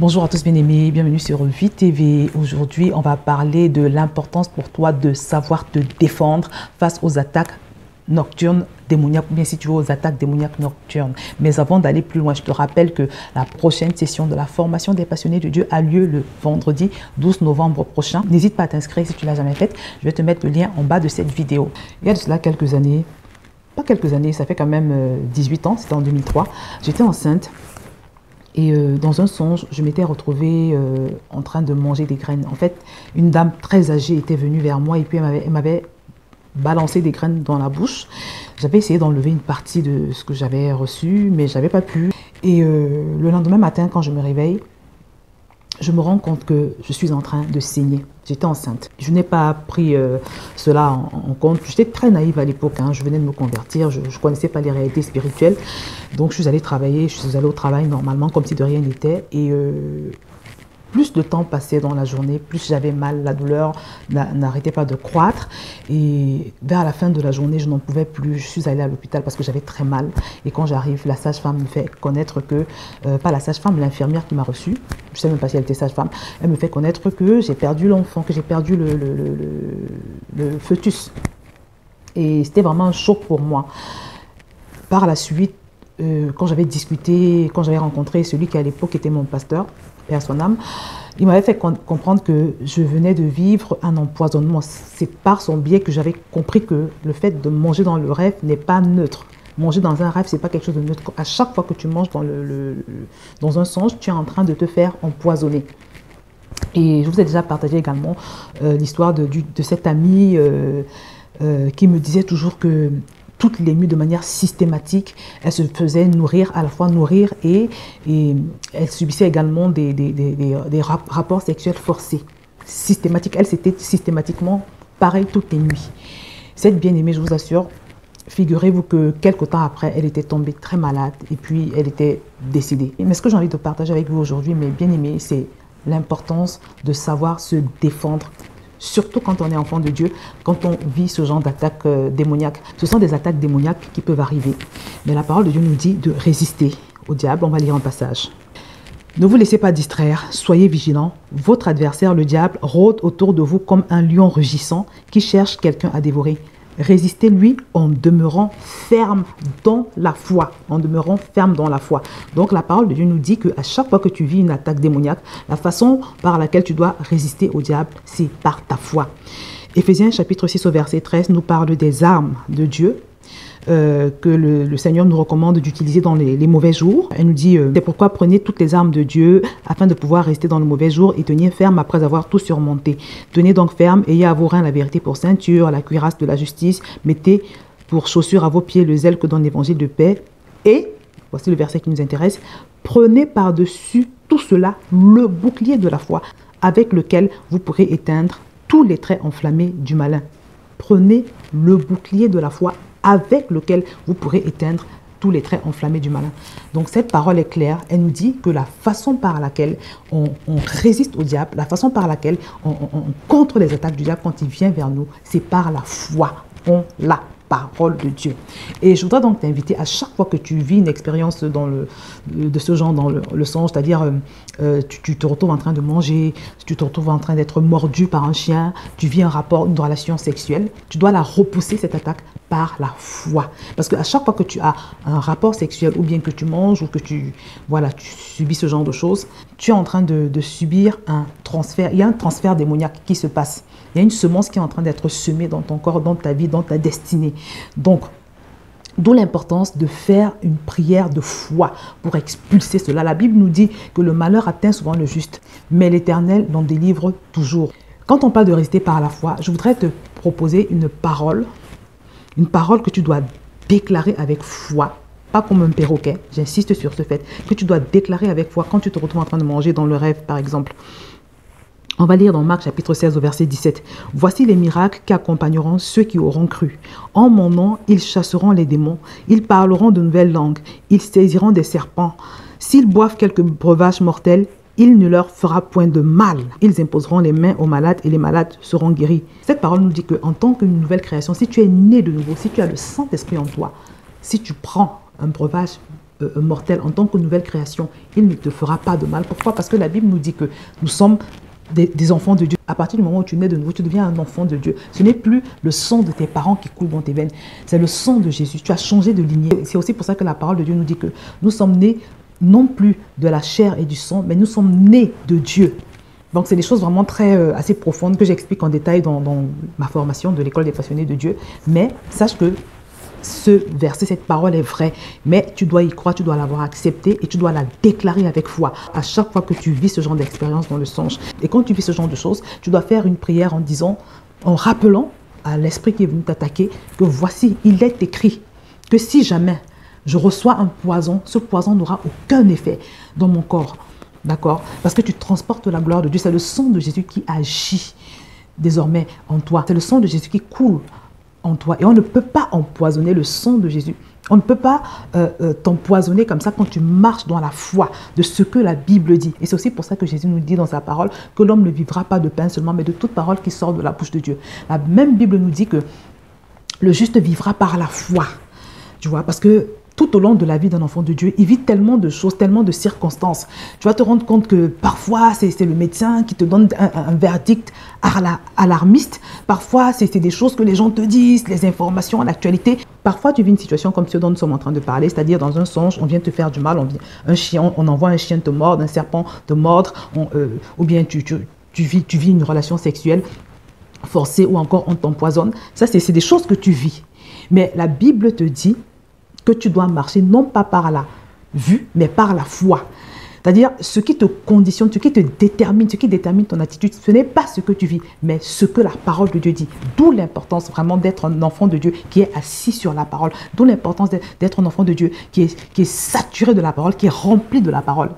Bonjour à tous bien-aimés, bienvenue sur Vie TV. Aujourd'hui, on va parler de l'importance pour toi de savoir te défendre face aux attaques nocturnes démoniaques, ou bien si tu veux aux attaques démoniaques nocturnes. Mais avant d'aller plus loin, je te rappelle que la prochaine session de la formation des passionnés de Dieu a lieu le vendredi 12 novembre prochain. N'hésite pas à t'inscrire si tu ne l'as jamais fait. Je vais te mettre le lien en bas de cette vidéo. Il y a de cela quelques années, pas quelques années, ça fait quand même 18 ans, c'était en 2003. J'étais enceinte. Et dans un songe, je m'étais retrouvée en train de manger des graines. En fait, une dame très âgée était venue vers moi et puis elle m'avait balancé des graines dans la bouche. J'avais essayé d'enlever une partie de ce que j'avais reçu, mais je n'avais pas pu. Et le lendemain matin, quand je me réveille, je me rends compte que je suis en train de saigner. J'étais enceinte. Je n'ai pas pris cela en compte. J'étais très naïve à l'époque. Je venais de me convertir. Je ne connaissais pas les réalités spirituelles. Donc, je suis allée travailler. Je suis allée au travail normalement, comme si de rien n'était. Et plus le temps passait dans la journée, plus j'avais mal. La douleur n'arrêtait pas de croître. Et vers la fin de la journée, je n'en pouvais plus. Je suis allée à l'hôpital parce que j'avais très mal. Et quand j'arrive, la sage-femme me fait connaître que, pas la sage-femme, l'infirmière qui m'a reçue, je ne sais même pas si elle était sage-femme, elle me fait connaître que j'ai perdu l'enfant, que j'ai perdu le fœtus. Et c'était vraiment un choc pour moi. Par la suite, quand j'avais discuté, quand j'avais rencontré celui qui à l'époque était mon pasteur, Père son âme, il m'avait fait comprendre que je venais de vivre un empoisonnement. C'est par son biais que j'avais compris que le fait de manger dans le rêve n'est pas neutre. Manger dans un rêve, ce n'est pas quelque chose de neutre. À chaque fois que tu manges dans un songe, tu es en train de te faire empoisonner. Et je vous ai déjà partagé également l'histoire de cet ami qui me disait toujours que toutes les nuits, de manière systématique, elle se faisait nourrir, à la fois nourrir et elle subissait également des rapports sexuels forcés. Systématiques. Elle, c'était systématiquement pareil toutes les nuits. Cette bien-aimée, je vous assure, figurez-vous que quelques temps après, elle était tombée très malade et puis elle était décédée. Mais ce que j'ai envie de partager avec vous aujourd'hui, mes bien-aimés, c'est l'importance de savoir se défendre. Surtout quand on est enfant de Dieu, quand on vit ce genre d'attaques démoniaques. Ce sont des attaques démoniaques qui peuvent arriver. Mais la parole de Dieu nous dit de résister au diable. On va lire un passage. Ne vous laissez pas distraire, soyez vigilants. Votre adversaire, le diable, rôde autour de vous comme un lion rugissant qui cherche quelqu'un à dévorer. Résistez-lui en demeurant ferme dans la foi. En demeurant ferme dans la foi. Donc la parole de Dieu nous dit qu'à chaque fois que tu vis une attaque démoniaque, la façon par laquelle tu dois résister au diable, c'est par ta foi. Éphésiens chapitre 6 au verset 13 nous parle des armes de Dieu que le Seigneur nous recommande d'utiliser dans les mauvais jours. Elle nous dit, c'est pourquoi prenez toutes les armes de Dieu afin de pouvoir rester dans le mauvais jour et tenir ferme après avoir tout surmonté. Tenez donc ferme, ayez à vos reins la vérité pour ceinture, la cuirasse de la justice, mettez pour chaussure à vos pieds le zèle que donne l'évangile de paix. Et, voici le verset qui nous intéresse, prenez par-dessus tout cela le bouclier de la foi avec lequel vous pourrez éteindre tous les traits enflammés du malin. Prenez le bouclier de la foi avec lequel vous pourrez éteindre tous les traits enflammés du malin. Donc cette parole est claire, elle nous dit que la façon par laquelle on résiste au diable, la façon par laquelle on contre les attaques du diable quand il vient vers nous, c'est par la foi. On l'a. Parole de Dieu. Et je voudrais donc t'inviter à chaque fois que tu vis une expérience de ce genre dans le songe, c'est-à-dire tu te retrouves en train de manger, tu te retrouves en train d'être mordu par un chien, tu vis une relation sexuelle, tu dois la repousser cette attaque par la foi. Parce qu'à chaque fois que tu as un rapport sexuel ou bien que tu manges ou que tu subis ce genre de choses, tu es en train de subir un transfert. Il y a un transfert démoniaque qui se passe. Il y a une semence qui est en train d'être semée dans ton corps, dans ta vie, dans ta destinée. Donc, d'où l'importance de faire une prière de foi pour expulser cela. La Bible nous dit que le malheur atteint souvent le juste, mais l'Éternel l'en délivre toujours. Quand on parle de résister par la foi, je voudrais te proposer une parole que tu dois déclarer avec foi. Pas comme un perroquet, j'insiste sur ce fait, que tu dois déclarer avec foi quand tu te retrouves en train de manger dans le rêve, par exemple. On va lire dans Marc chapitre 16 au verset 17. « Voici les miracles qui accompagneront ceux qui auront cru. En mon nom, ils chasseront les démons, ils parleront de nouvelles langues, ils saisiront des serpents. S'ils boivent quelques breuvages mortels, il ne leur fera point de mal. Ils imposeront les mains aux malades et les malades seront guéris. » Cette parole nous dit qu'en tant qu'une nouvelle création, si tu es né de nouveau, si tu as le Saint-Esprit en toi, si tu prends un breuvage mortel, en tant que nouvelle création, il ne te fera pas de mal. Pourquoi? Parce que la Bible nous dit que nous sommes des enfants de Dieu. À partir du moment où tu nais de nouveau, tu deviens un enfant de Dieu. Ce n'est plus le sang de tes parents qui coule dans tes veines, c'est le sang de Jésus. Tu as changé de lignée. C'est aussi pour ça que la parole de Dieu nous dit que nous sommes nés non plus de la chair et du sang, mais nous sommes nés de Dieu. Donc, c'est des choses vraiment assez profondes que j'explique en détail dans ma formation de l'école des passionnés de Dieu. Mais sache que ce verset, cette parole est vraie, mais tu dois y croire, tu dois l'avoir acceptée et tu dois la déclarer avec foi à chaque fois que tu vis ce genre d'expérience dans le songe. Et quand tu vis ce genre de choses, tu dois faire une prière en disant, en rappelant à l'esprit qui est venu t'attaquer que voici, il est écrit que si jamais je reçois un poison, ce poison n'aura aucun effet dans mon corps. D'accord? Parce que tu transportes la gloire de Dieu. C'est le sang de Jésus qui agit désormais en toi. C'est le sang de Jésus qui coule en toi. Et on ne peut pas empoisonner le sang de Jésus. On ne peut pas t'empoisonner comme ça quand tu marches dans la foi de ce que la Bible dit. Et c'est aussi pour ça que Jésus nous dit dans sa parole que l'homme ne vivra pas de pain seulement, mais de toute parole qui sort de la bouche de Dieu. La même Bible nous dit que le juste vivra par la foi. Tu vois, parce que tout au long de la vie d'un enfant de Dieu, il vit tellement de choses, tellement de circonstances. Tu vas te rendre compte que parfois, c'est le médecin qui te donne un verdict alarmiste. Parfois, c'est des choses que les gens te disent, les informations, l'actualité. Parfois, tu vis une situation comme ce dont nous sommes en train de parler, c'est-à-dire dans un songe, on vient te faire du mal, on envoie un chien te mordre, un serpent te mordre, ou bien tu vis une relation sexuelle forcée ou encore on t'empoisonne. Ça, c'est des choses que tu vis. Mais la Bible te dit que tu dois marcher non pas par la vue, mais par la foi. C'est-à-dire, ce qui te conditionne, ce qui te détermine, ce qui détermine ton attitude, ce n'est pas ce que tu vis, mais ce que la parole de Dieu dit. D'où l'importance vraiment d'être un enfant de Dieu qui est assis sur la parole. D'où l'importance d'être un enfant de Dieu qui est saturé de la parole, qui est rempli de la parole.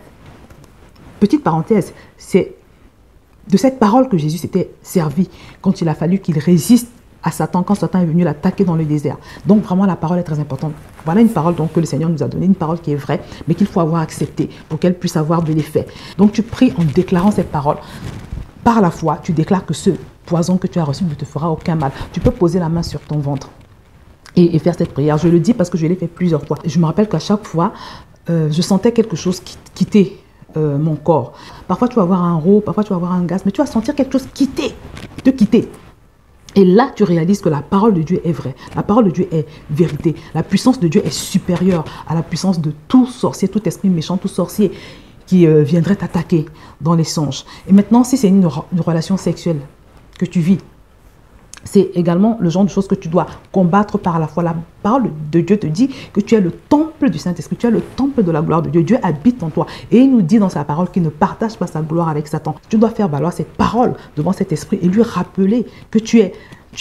Petite parenthèse, c'est de cette parole que Jésus s'était servi quand il a fallu qu'il résiste à Satan, quand Satan est venu l'attaquer dans le désert. Donc vraiment la parole est très importante. Voilà une parole donc, que le Seigneur nous a donnée, une parole qui est vraie, mais qu'il faut avoir acceptée pour qu'elle puisse avoir de l'effet. Donc tu pries en déclarant cette parole. Par la foi, tu déclares que ce poison que tu as reçu ne te fera aucun mal. Tu peux poser la main sur ton ventre et faire cette prière. Je le dis parce que je l'ai fait plusieurs fois. Je me rappelle qu'à chaque fois, je sentais quelque chose quitter mon corps. Parfois tu vas avoir un rot, parfois tu vas avoir un gaz, mais tu vas sentir quelque chose te quitter. Et là, tu réalises que la parole de Dieu est vraie. La parole de Dieu est vérité. La puissance de Dieu est supérieure à la puissance de tout sorcier, tout esprit méchant, tout sorcier qui viendrait t'attaquer dans les songes. Et maintenant, si c'est une relation sexuelle que tu vis, c'est également le genre de choses que tu dois combattre par la foi. La parole de Dieu te dit que tu es le temple du Saint-Esprit, tu es le temple de la gloire de Dieu. Dieu habite en toi. Et il nous dit dans sa parole qu'il ne partage pas sa gloire avec Satan. Tu dois faire valoir cette parole devant cet esprit et lui rappeler que tu es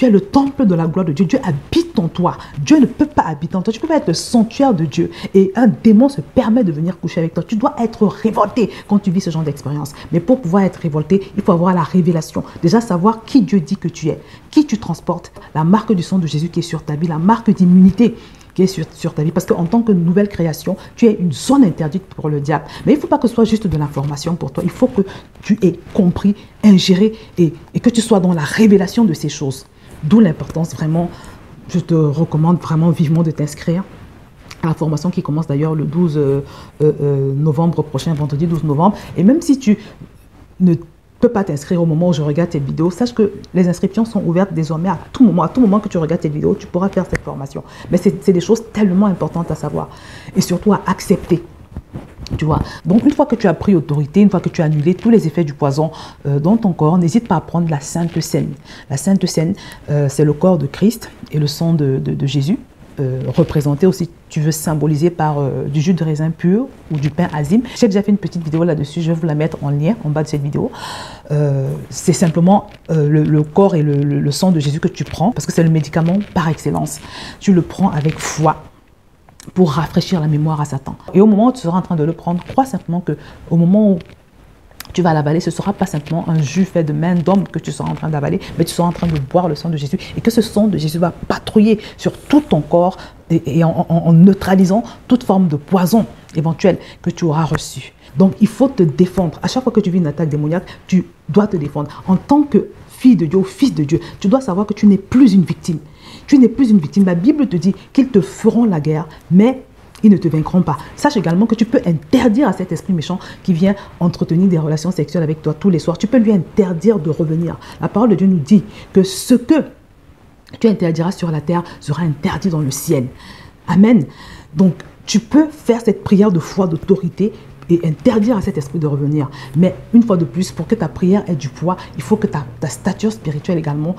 le temple de la gloire de Dieu. Dieu habite en toi. Dieu ne peut pas habiter en toi. Tu ne peux pas être le sanctuaire de Dieu. Et un démon se permet de venir coucher avec toi. Tu dois être révolté quand tu vis ce genre d'expérience. Mais pour pouvoir être révolté, il faut avoir la révélation. Déjà savoir qui Dieu dit que tu es, qui tu transportes, la marque du sang de Jésus qui est sur ta vie, la marque d'immunité qui est sur ta vie. Parce qu'en tant que nouvelle création, tu es une zone interdite pour le diable. Mais il ne faut pas que ce soit juste de l'information pour toi. Il faut que tu aies compris, ingéré et que tu sois dans la révélation de ces choses. D'où l'importance vraiment, je te recommande vraiment vivement de t'inscrire à la formation qui commence d'ailleurs le 12 novembre prochain, vendredi 12 novembre. Et même si tu ne peux pas t'inscrire au moment où je regarde cette vidéo, sache que les inscriptions sont ouvertes désormais à tout moment que tu regardes cette vidéo, tu pourras faire cette formation. Mais c'est des choses tellement importantes à savoir et surtout à accepter. Tu vois. Donc, une fois que tu as pris autorité, une fois que tu as annulé tous les effets du poison dans ton corps, n'hésite pas à prendre la Sainte Seine. La Sainte Seine, c'est le corps de Christ et le sang de Jésus, représenté aussi, tu veux symboliser par du jus de raisin pur ou du pain azime. J'ai déjà fait une petite vidéo là-dessus, je vais vous la mettre en lien en bas de cette vidéo. C'est simplement le corps et le sang de Jésus que tu prends, parce que c'est le médicament par excellence. Tu le prends avec foi pour rafraîchir la mémoire à Satan. Et au moment où tu seras en train de le prendre, crois simplement qu'au moment où tu vas l'avaler, ce ne sera pas simplement un jus fait de main d'homme que tu seras en train d'avaler, mais tu seras en train de boire le sang de Jésus et que ce sang de Jésus va patrouiller sur tout ton corps et en neutralisant toute forme de poison éventuel que tu auras reçu. Donc, il faut te défendre. À chaque fois que tu vis une attaque démoniaque, tu dois te défendre. En tant que fille de Dieu ou fils de Dieu, tu dois savoir que tu n'es plus une victime. Tu n'es plus une victime. La Bible te dit qu'ils te feront la guerre, mais ils ne te vaincront pas. Sache également que tu peux interdire à cet esprit méchant qui vient entretenir des relations sexuelles avec toi tous les soirs. Tu peux lui interdire de revenir. La parole de Dieu nous dit que ce que tu interdiras sur la terre sera interdit dans le ciel. Amen. Donc, tu peux faire cette prière de foi, d'autorité et interdire à cet esprit de revenir. Mais une fois de plus, pour que ta prière ait du poids, il faut que ta stature spirituelle également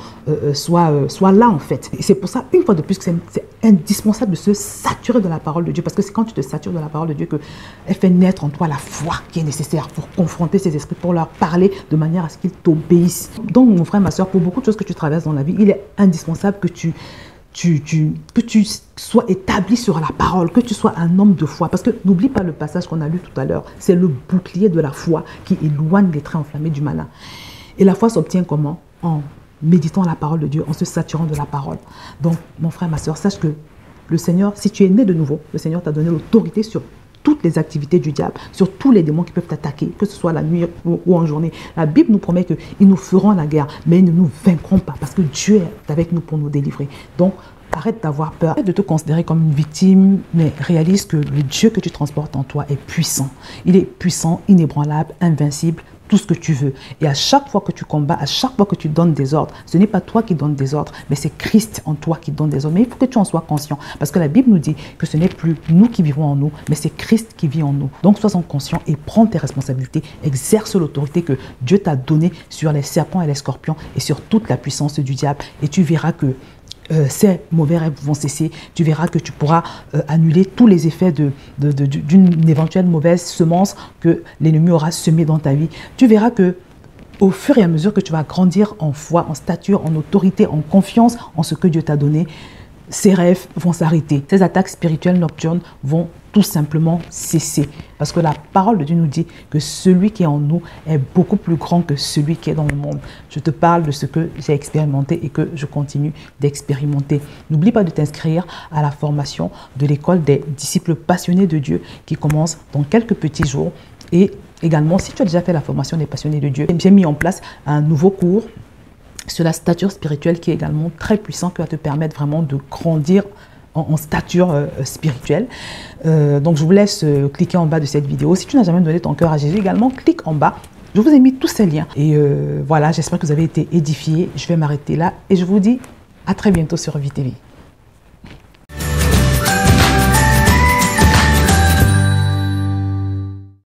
soit là en fait. Et c'est pour ça, une fois de plus, que c'est indispensable de se saturer de la parole de Dieu. Parce que c'est quand tu te satures de la parole de Dieu qu'elle fait naître en toi la foi qui est nécessaire pour confronter ces esprits, pour leur parler de manière à ce qu'ils t'obéissent. Donc mon frère, ma soeur, pour beaucoup de choses que tu traverses dans la vie, il est indispensable que tu sois établi sur la parole, que tu sois un homme de foi. Parce que n'oublie pas le passage qu'on a lu tout à l'heure. C'est le bouclier de la foi qui éloigne les traits enflammés du malin. Et la foi s'obtient comment? En méditant la parole de Dieu, en se saturant de la parole. Donc, mon frère, ma soeur, sache que le Seigneur, si tu es né de nouveau, le Seigneur t'a donné l'autorité sur toutes les activités du diable, sur tous les démons qui peuvent t'attaquer, que ce soit la nuit ou en journée. La Bible nous promet qu'ils nous feront la guerre, mais ils ne nous vaincront pas parce que Dieu est avec nous pour nous délivrer. Donc, arrête d'avoir peur, arrête de te considérer comme une victime, mais réalise que le Dieu que tu transportes en toi est puissant. Il est puissant, inébranlable, invincible, tout ce que tu veux. Et à chaque fois que tu combats, à chaque fois que tu donnes des ordres, ce n'est pas toi qui donnes des ordres, mais c'est Christ en toi qui donne des ordres. Mais il faut que tu en sois conscient, parce que la Bible nous dit que ce n'est plus nous qui vivons en nous, mais c'est Christ qui vit en nous. Donc sois-en conscient et prends tes responsabilités, exerce l'autorité que Dieu t'a donnée sur les serpents et les scorpions et sur toute la puissance du diable. Et tu verras que ces mauvais rêves vont cesser. Tu verras que tu pourras annuler tous les effets d'une éventuelle mauvaise semence que l'ennemi aura semée dans ta vie. Tu verras que au fur et à mesure que tu vas grandir en foi, en stature, en autorité, en confiance en ce que Dieu t'a donné, ces rêves vont s'arrêter. Ces attaques spirituelles nocturnes vont tout simplement cesser. Parce que la parole de Dieu nous dit que celui qui est en nous est beaucoup plus grand que celui qui est dans le monde. Je te parle de ce que j'ai expérimenté et que je continue d'expérimenter. N'oublie pas de t'inscrire à la formation de l'école des disciples passionnés de Dieu qui commence dans quelques petits jours. Et également, si tu as déjà fait la formation des passionnés de Dieu, j'ai mis en place un nouveau cours sur la stature spirituelle qui est également très puissant, qui va te permettre vraiment de grandir en stature spirituelle. Donc je vous laisse cliquer en bas de cette vidéo. Si tu n'as jamais donné ton cœur à Jésus également, clique en bas. Je vous ai mis tous ces liens. Et voilà, j'espère que vous avez été édifiés. Je vais m'arrêter là et je vous dis à très bientôt sur Vie TV.